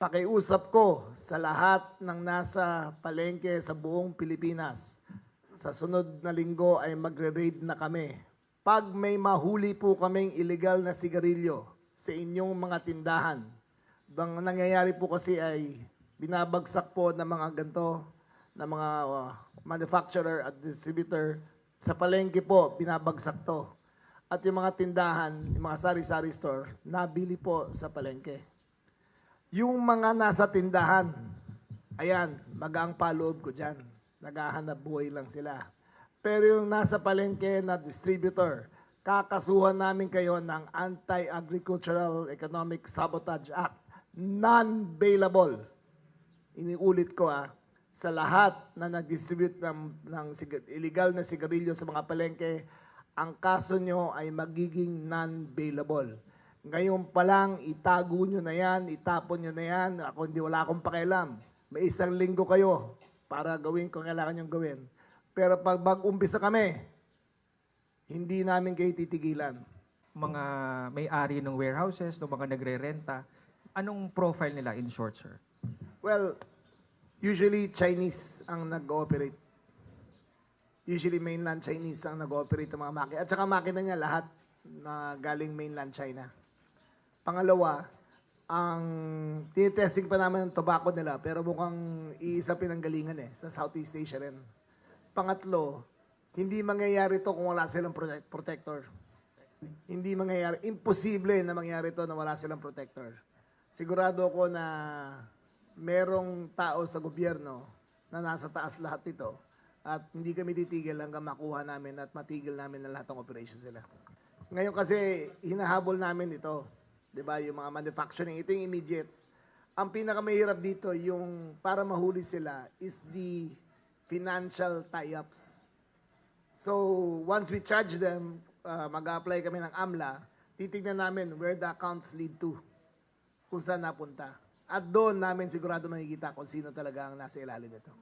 pakiusap ko sa lahat ng nasa palengke sa buong Pilipinas. Sa sunod na linggo ay magre-raid na kami. Pag may mahuli po kaming illegal na sigarilyo sa inyong mga tindahan, ang nangyayari po kasi ay binabagsak po ng mga ganito, ng mga manufacturer at distributor. Sa palengke po, binabagsak to. At yung mga tindahan, yung mga sari-sari store, nabili po sa palengke. Yung mga nasa tindahan, ayan, magaang paloob ko dyan. Naghahanap buhay lang sila. Pero yung nasa palengke na distributor, kakasuhan namin kayo ng Anti-Agricultural Economic Sabotage Act. Non-bailable. Iniulit ko sa lahat na nag-distribute ng illegal na sigarilyo sa mga palengke, ang kaso nyo ay magiging non-bailable. Ngayon pa lang, itago nyo na yan, itapon nyo na yan. Ako hindi, wala akong pakialam. May isang linggo kayo para gawin kung kailangan nyo gawin. Pero pag mag-umpisa kami, hindi namin kayo titigilan. Mga may-ari ng warehouses, ng mga nagre-renta, anong profile nila in short, sir? Well, usually Chinese ang nag-ooperate. Usually mainland Chinese ang nag-ooperate ng mga makina. At saka makina niya lahat na galing mainland China. Pangalawa, ang tinitesting pa naman ng tobacco nila pero mukhang iisa pinanggalingan sa Southeast Asia rin. Pangatlo, hindi mangyayari to kung wala silang protector. Hindi mangyayari. Imposible na mangyari to na wala silang protector. Sigurado ako na merong tao sa gobyerno na nasa taas lahat ito at hindi kami titigil hanggang makuha namin at matigil namin ang lahat ng operations nila. Ngayon kasi hinahabol namin ito. 'Di ba? Yung mga manufacturing, ito yung immediate. Ang pinakamahirap dito, yung para mahuli sila is the financial tie-ups. So, once we charge them, mag-apply kami ng AMLA, titignan namin where the accounts lead to, kung saan napunta. At doon namin sigurado makikita kung sino talaga ang nasa ilalim nito.